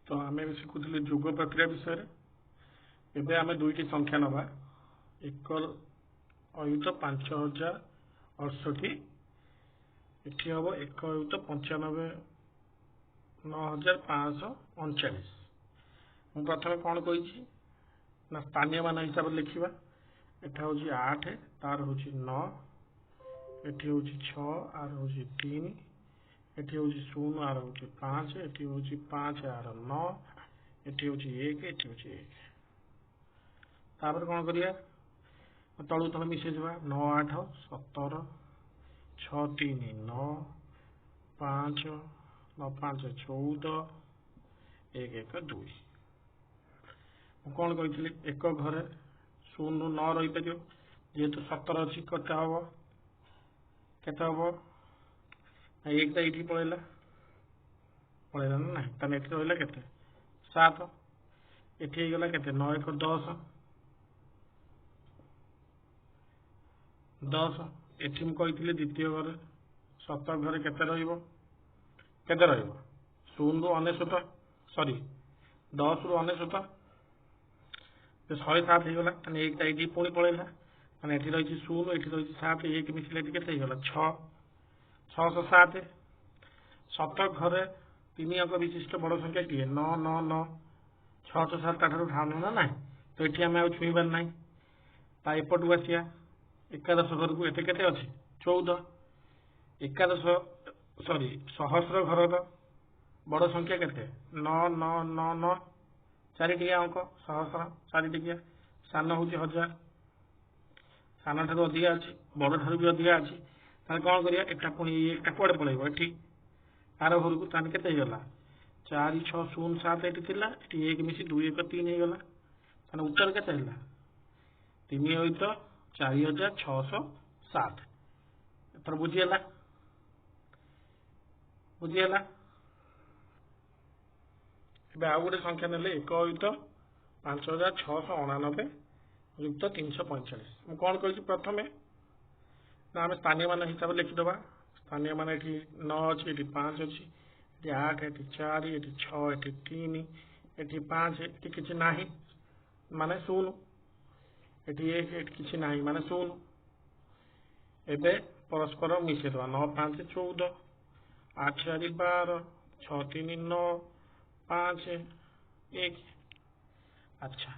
तो आम शिखुले जोग प्रक्रिया विषय एवं आम दुईटी संख्या नवा 1 अयुत 5068 एटी हम 1 अयुत 95,9539 मुझे प्रथम कौन कही ना स्थानीय मान हिसाब से लिखा एटा हूँ 8 तार हूँ 9 एटी हूँ 6 आर हूँ 3 एटी हूँ 0 आर हूँ 5 एटी हूँ 5 आर 9 एटी हूँ 1 एटी हूँ 1 तापर कौन करिया तलू तल मिसे 9 8 17 6 3 9 5 9 5 14 1 1 2 कौन कही एक घरे 0 रु 9 रही पार जेहेतु 17 अच्छी कत हम केत हम एक ये पलैला पलैला ना तेज ये रहा के 7 ये गला के 9 1 10 10 एटी मुझे द्वितीय घर 17 घरे केते रहिबो 0 रु 99 सॉरी 10 रु 99 107 होगा एक ये पुणी पलैला मैंने ये रही 0 ये रही 7 1 मिसले के 6 607 7 घरे 3 अंक विशिष्ट बड़ संख्या किए 9 9 9 607 ठार ढाण ना ना तो ये आम छुईबार ना एपटू आसिया एकादश घर को एत के 14 एकादश सॉरी सहस्र घर बड़ संख्या के 9 9 9 9 चार टिया अंक सहस्र चार टिया सान हूँ 1000 सान ठार अधिका अच्छी बड़ ठार भी अधिका अच्छी कौन करिया एटा पुणी एक कुआड़े पलैब ये तार घर को ताने के 4 6 0 7 ये एक मिसी 2 1 3 हो गला उत्तर के 3 अयुत 4607 एथर बुझीगला बुझीगला आउ गोटे संख्या ने 1 अयुत 5689 युक्त 345 मुझे कौन कही प्रथम ना आम स्थानीय मान हिसाब से लिखिदबा स्थानीय मान ये 9 अच्छी ये 5 अच्छी ये 8 ये 4 ये 6 ये 3 ये 5 ये किसी ना माने 0 ये 1 किसी ना माने 0 एबे परस्पर मिसेद 9 5 14 8 4 12 6 3 9 5 1 अच्छा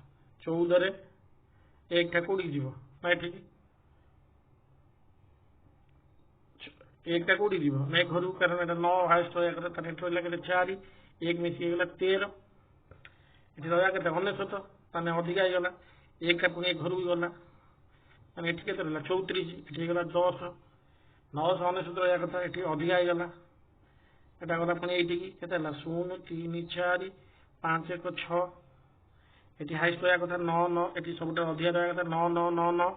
14 रे एक टा कौटी जीव ना ठीक एक टा कौटी जीव ना घर कारण ये 9 हाइस्ट रहा रहा के 4 एक मिसीगला 13 ये रहा के 99 ताने अधिका गला एक टा पुणी घर भी गला मैंने ये के 34 ये गला 10 999 रहा कथा ये अधिका गला यहाँ गला पुणी ये के 0 3 4 5 1 6 ये हाइस्ट रहा कथा 9 9 ये सब अधिका रहा कथा 9 9 9 9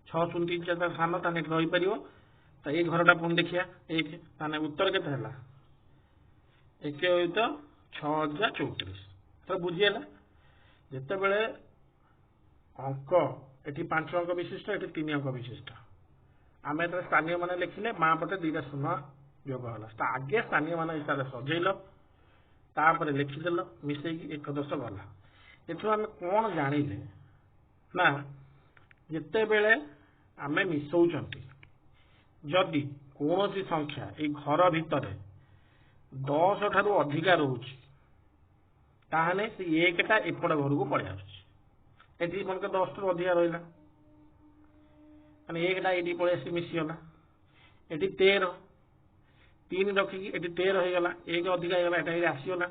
6 0 3 4 सान ताने रहीपर तो ये घरटा पुणी देखिया एक ताने उत्तर के 1 अयुत 6034 तो बुझीगला जिते बड़े अंक ये 5 अंक विशिष्ट ये 3 अंक विशिष्ट आम ये स्थानीय मान लिखिले माँ पटे 2टा शून्य जोग है आगे स्थानीय मान हिसाब से सजेल तापर लिखिदेल मिसेक एकदश गला एथु आम कौन जानिले ना जिते बेले आम मिसौचंती जदि कौन सी संख्या ये घर भितर 10 ठारू अधिका रोचे ताहने से एकटा एपट घर को पड़े आसुची मन के 10 टू अधिका रहा एकटा ये पलि मिसीगला ये 13 3 रखिकी ये 13 हो गला एक अधिका होगा ये आसीगला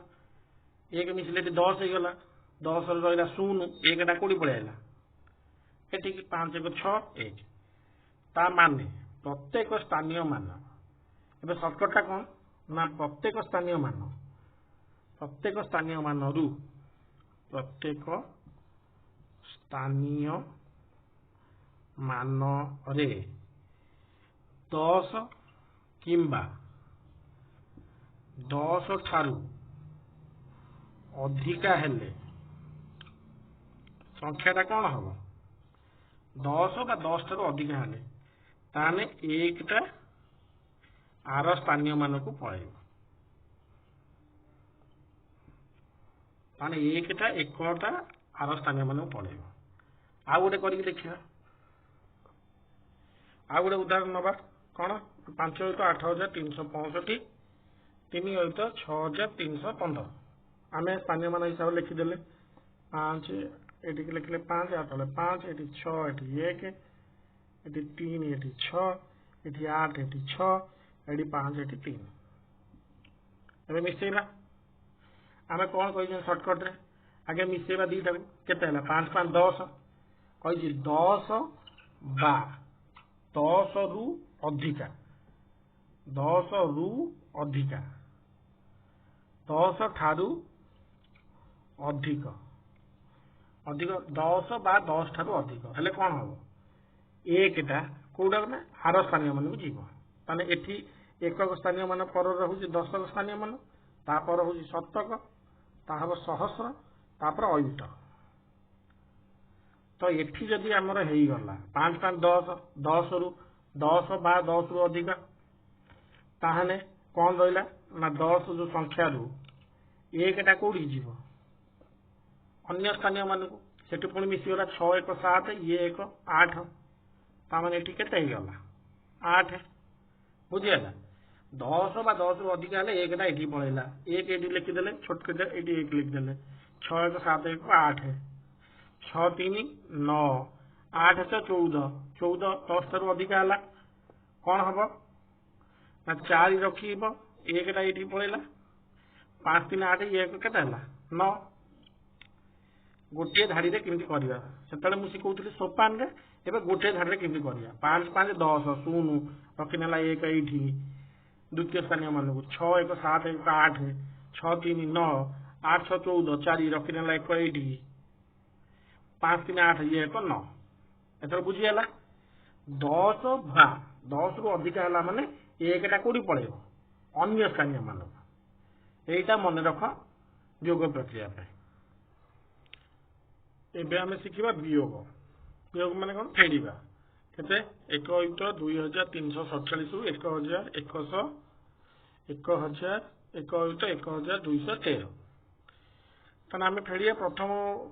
एक मिसले 10 हो गला 10 रहा 0 एकटा कौटी पलि आला ये 5 1 6 1 ता माने प्रत्येक स्थानीय मान ए सर्टकटा कौन ना प्रत्येक स्थानीय मान रु प्रत्येक स्थानीय मान रे 10 किंबा 10 ठारू अधिका हेले संख्याटा कौन हम 10 बा 10 ठारू अधिका हेले ताने एकटा आर स्थानीय मान को पलैब माने एकटा एकटा आर स्थानीय मान पड़े आ गोटे कर देखिए आ गोटे उदाहरण नवा कौन 5 × 8,365 3 × 6,315 आम स्थानीय मान हिसाब से लिखिदेले 5 ये लिखिले 5 आ तले 5 ये 6 ये 1 ये 3 ये 6 ये 8 ये 6 ये 5 ये 3 ए मिसेबा आम कौन कही सर्टकट आगे मिसेबा दीटा के 5 5 10 कही 10 बा 10 रु अधिका 10 रु अधिका 10 ठारू अधिक अधिक 10 बा 10 ठारू अधिक हेले कौन हम एकटा कौटा ना आर स्थानीय मान को जीव ताने एठी एकक स्थानीय मान पर रहुछि 10 स्थानीय मान तापर हूँ शतक ता हम सहस्र तापर अयुत तो एठी जदि आमर हो गला 5 5 10 10 रु 10 बा 10 रु अधिक ताहने कौन रहा ना 10 जो संख्या रु एकटा कौड़ी जीव अन्य स्थानीय मान को सेठी पुणी मिसीगला 6 1 7 ये 1 8 ताने एठी केते हो गला 8 बुझिगला 10 बा 10 रु अधिक हेले एकटा एठी पळैला एक एठी लिखिदेले छोटके एठी एक लिखिदेले 6 1 7 1 8 6 3 9 8 6 14 14 10 रु अधिक है कौन हम ना 4 रखिब एकटा एठी पळैला 5 3 8 1 केते हला 9 गोटे धाड़ी रे केमती करिया सेतले मु सिखौथि सोपान रे एबे गोटे धाड़ी रे केमती करिया 5 5 10 शून्य रखिनेला 1 एठी द्वितीय स्थानीय मान को 6 1 7 1 8 6 3 9 8 6 14 4 रखिनेला 1 एठी 5 3 8 ये 1 9 एथर बुझियाला 10 भा 10 रु अधिक है माने एकटा कोडी पड़ेबो अन्य स्थानीय मान एटा मन रख योग प्रक्रिया पे एबे हमें सिखिबा वियोग वियोग माने कोन फेडिबा केते 1 × 2347 रु 1000 100 1000 1 × 1213 ताना आम फेड़िया प्रथम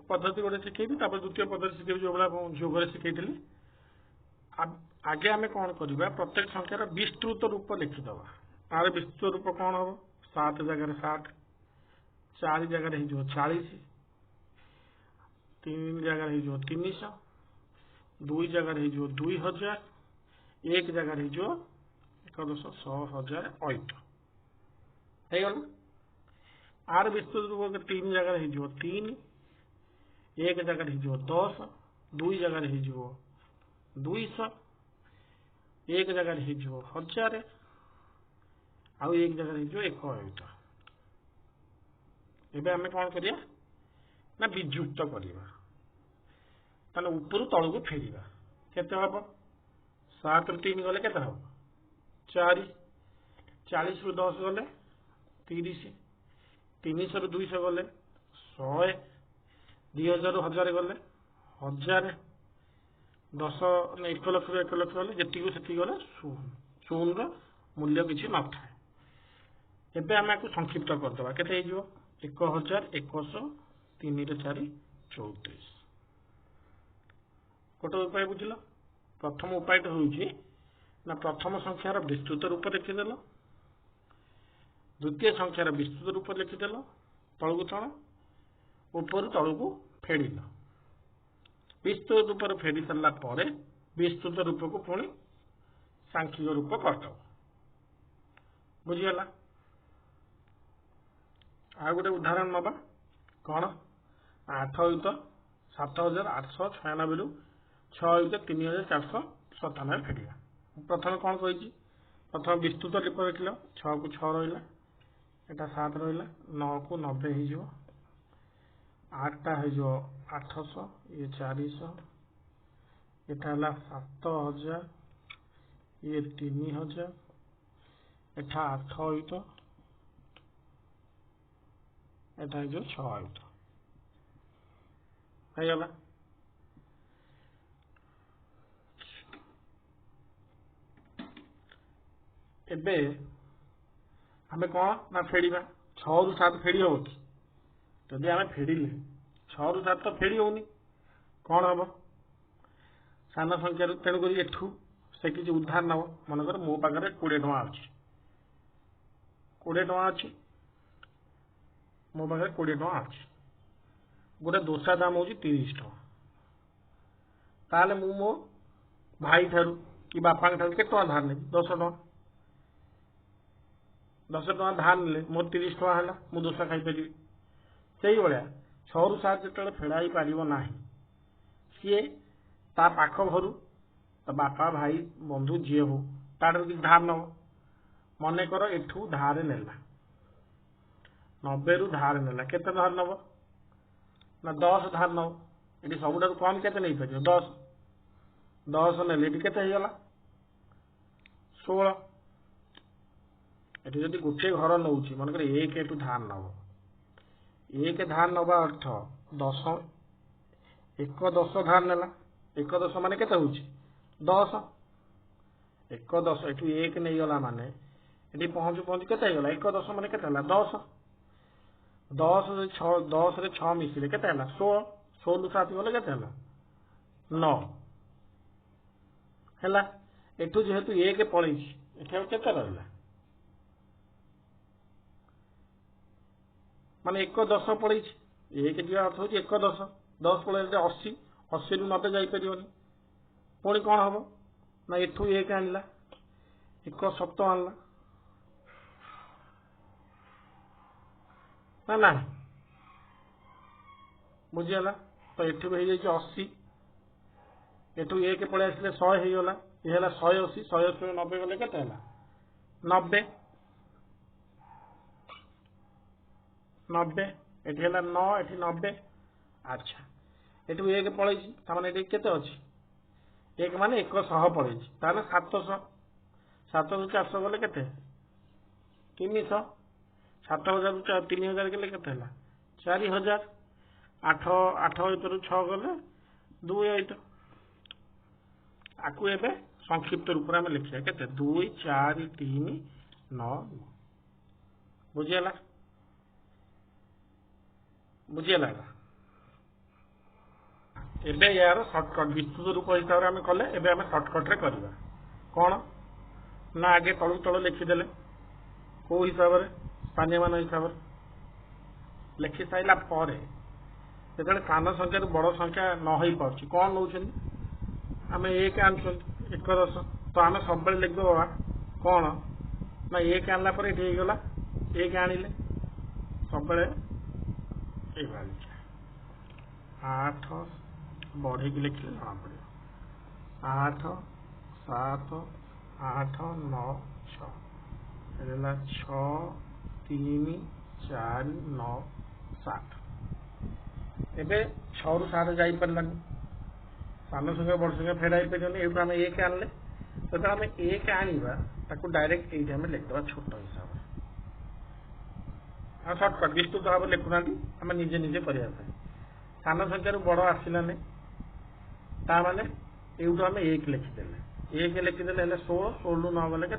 पद्धति गोटे शिखेबी द्वितीय पद्धति शिखेबी जो भाया जोगरे शिखेली आगे आम कौन करवा प्रत्येक संख्यार विस्तृत रूप लिखिदबा तार विस्तृत रूप कौन हम 7 जगह 60 4 जगह हो 40 3 जगह हो 300 2 जगह हो 2000 1 जगह हो 1,100,000 8 हो आर विस्तृत रूप 3 जगह हो 3 1 जगह हो 10 2 जगह हो 200 1 जगह हो 1000 आउ 1 जगह हो 1 8 एबे आमे कौन करिया ना विजुक्त करिया ताने ऊपर तल को फेरिया केते हम 7 रु 3 गले केते हम 4 40 रु 10 गले 30 300 रु 200 गले 100 2000 रु 1000 गले 1000 10 1 लाख रु 1 लाख गले जेती को सेती गले शून्य मूल्य किसी न थाए एबे आमे को संक्षिप्त करदबा केते हे जिवो 1100 3 रे 4 34 गोटे उपाय बुझल प्रथम उपाय हूँ ना प्रथम संख्यार विस्तृत रूप लिखिदेल द्वितीय संख्यार विस्तृत रूप लिखिदेल तल को तल ऊपर तल को फेड़िल विस्तृत रूप फेड़ी सारा पर विस्तृत रूप को पुणी सांख्यिक रूप करदब बुझीगला आ गोटे उदाहरण नवा कौन 8 × 7,896 रु 6 × 3,497 फेड़िया प्रथम कौन कही प्रथम विस्तृत रूप लिख 6 को 6 रहा एटा 7 रहा 9 को 90 हो 8टा हो 800 ये 400 एटा 7,000 ये 3,000 एटा 8 हो एटा हो 6 हो एबे हमें कौन ना फेड़िबा 6 रु 7 फेड़ी हो कि जदि आम फेड़िले 6 ରୁ 7 तो फेड़ी होनी कौन हम सान संख्या तेणुक एठू से किसी उधार नब मनकर मो पाखे 20 टଙ୍କା अच्छी 20 टଙ୍କା अच्छी मो पाखे 20 टଙ୍କା अच्छी गोटे दोसा दाम हूँ 30 टଙ୍କା ताले मु मो भाई ठारू कि बापा ठारू के टଙ୍କା धार नेबी 10 टଙ୍କା 10 टଙ୍କା धार ने मोर 30 टଙ୍କା है मु दोसा खाई पारि से भाया 6 ରୁ 7 जो फेड़ाई पार ना सी ता पाख घर बापा भाई बंधु जी हो तार कि धार नब मनकर एठू धार नेला 90 ରୁ धार नेला केते धार नब ना 10 धार नब ये सब कम केते नहीं पार 10 10 ने केते गला 16 ये गोटे घर नौ मनकर एक एठू धार नब एक धार नवा अर्थ 10 एक 10 धार नेला 1 10 मान के 10 1 10 एठू एक नहीं गला माने ये पहुँचु पहुँचु के 1 10 मान के 10 10 10 रे 6 मिसिले के 16 16 ରୁ 7 गले के 9 है एठू जेहेतु एक पलि के रहा माने 1 10 पड़े एक जी अर्थ हूँ 1 10 10 पड़े 80 80 ରୁ 90 जापर पुणी कौन हम ना एठू एक आनला 1 7 आनला ना ना बुझीगला तो एठू हो जाए 80 एठू एक पड़े आसले 100 होगला ये 180 180 90 गले के 90 90 एटी 9 एटी 90 अच्छा एटू एक पड़े ये केते अच्छी एक माने 100 पड़े 700 7 ରୁ 400 गले के 300 7000 ରୁ 3000 गले के 4000 8 8 भितर 6 गले 2 8 आपको एवं संक्षिप्त रूप में लिखा के 2 4 3 9 बुझीगला बुझीगला एबे यार सर्टकट विस्तृत रूप हिसाब से कले एबे आम सर्टकट रे करवा कौन ना आगे तलू तल लिखिदेले कौ हिसाब से स्थानीय मान हिसाब से लिखि सारा पर जो सान संख्या बड़ संख्या न हो पार्टी कौन नौ आम एक आन 1 10 तो आम सब लिखिदेवा कौन ना एक आनला ये गला एक आनिले सब ये 8 बढ़े लिखिले जना पड़े 8 7 8 9 6 6 3 4 9 7 एबे 6 ରୁ 7 जाई परलानी सान संख्या बड़ संख्या फेड़ाई पारे ये आम एक आनले तो आम एक आनिबा ताकू डायरेक्ट ये लिखिदेवा छोट हिसाब से सर्टकट विस्तृत भाव लिखुना आम निजे निजे करने सान संख्या बड़ आसलानी ताने यूँ आम एक लिखिदे एक लिखिदे 16 16 ରୁ 9 गले के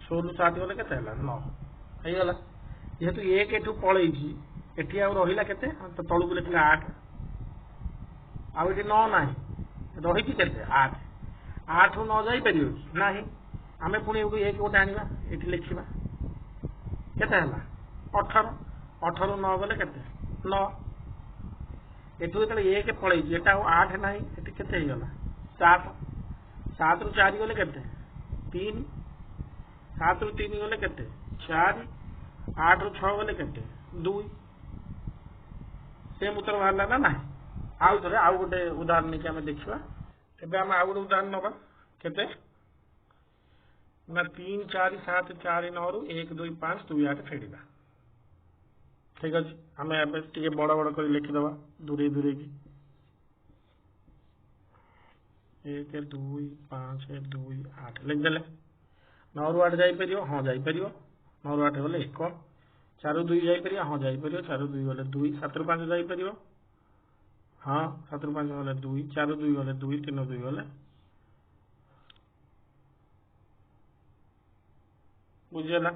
16 ରୁ 7 गले के 9 होगला जेहेतु एक एठू पलि एटी रहा के तलू लिखिले 8 आउ 9 ना रही के 8 8 ରୁ 9 जापर ना आम पुणी एक गोटे आना ये लिखा केते 18 18 ରୁ 9 गले के 9 एठू जो एक पलि एटा 8 ना ये केगला 7 7 ରୁ 4 गले के 3 7 ରୁ 3 गले के 4 8 ରୁ 6 गले के 2 सेम उत्तर बाहर ना ना आउ थे आउ गोटे उदाहरण नहीं आम देखा एवं आम आउ गोटे उदाहरण नवा केते ना 3 4 7 4 9 ରୁ 1 2 5 2 8 फेड़ा ठीक अच्छे आम टे बड़ बड़ कर लिखिदे दूरे दूरे की 1 2 5 2 8 लिखिदे 9 ରୁ 8 जापर हाँ जापर 9 ରୁ 8 गले 1 4 ରୁ 2 जापर हाँ जापर 4 ରୁ 2 गले 2 7 ରୁ 5 जापर हाँ 7 ରୁ 5 गले 2 4 ରୁ 2 गले 2 3 ରୁ 2 गले बुझीगला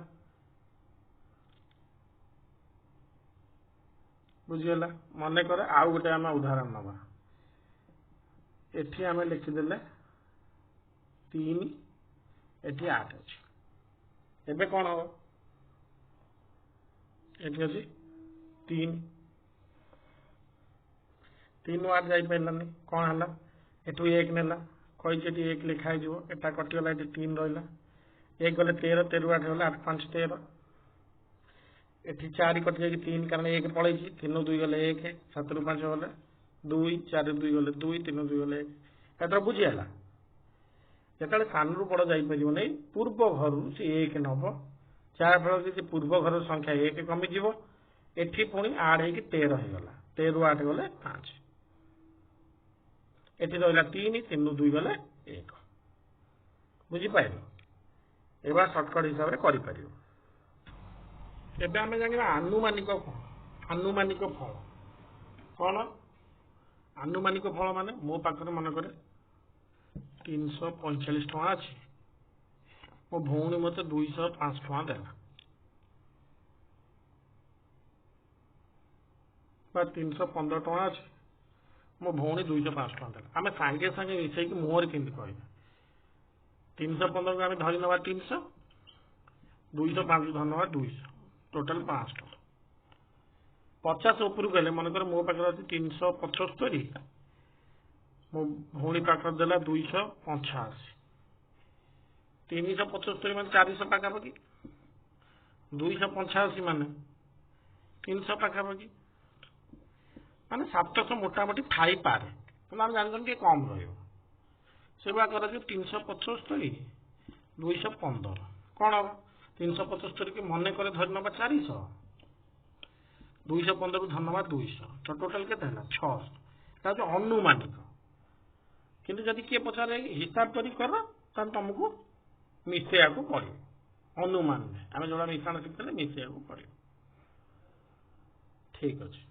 बुझीगला मन कर आउ गोटे आम उदाहरण नवा एठी आम लिखिदेले 3 एठी 8 अच्छी एबे कौन हम एठी अच्छी 3 3 8 जाई पारानी कौन है एठू 1 नेला कही 1 लिखाई एटा कटिगला ये 3 रहा 1 गले 13 13 8 गला 8 5 13 एठी 4 कटि जाए 3 कारण 1 पड़े 3 2 गले 1 7 रू 5 गले 2 4 2 गले 2 3 2 गले 1 एत बुझीगला जो सान रू बड़ जापर नहीं पूर्व घर से 1 नब जहाँफल कि पूर्व घर संख्या 1 कमिज एठी पुणी आड हो 13 होगा 13 8 गले 5 एटी रहा 3 3 2 गले 1 बुझीपार एवं सर्टकट हिसाब से करें एबे आम जाना आनुमानिक फल कौन आनुमानिक फल माने मो पाखे मन करे 345 टଙ୍କା अच्छी मो भौणी मत 205 टଙ୍କା देला 315 टଙ୍କା अच्छी मो भौणी 205 टଙ୍କା देला आम सांगे सांगे मिसेक मुहर केमती कह 315 को आम धरी नवा 300 205 धरी नवा 200 टोटाल 500 टଙ୍କା 50 उपरକୁ गले मनकर मो पाखे अच्छी 375 मो भौणी पाखर देला 285 375 मान 400 पाखापाखि 285 मान 300 पाखापाखि मान 700 मोटामोटी थाई पारे आम जान के कम रही कर 375 215 कौन हम 375 की मन कर धरी ना 400 215 को धरी ना 200 तो टोटाल के 600 अनुमानिक किंतु जदि किए पचारे हिसाब कर तुमको मिसेया को पड़े अनुमान आम जो मिश्रण शिखले मिसेया को पड़े ठीक अच्छे।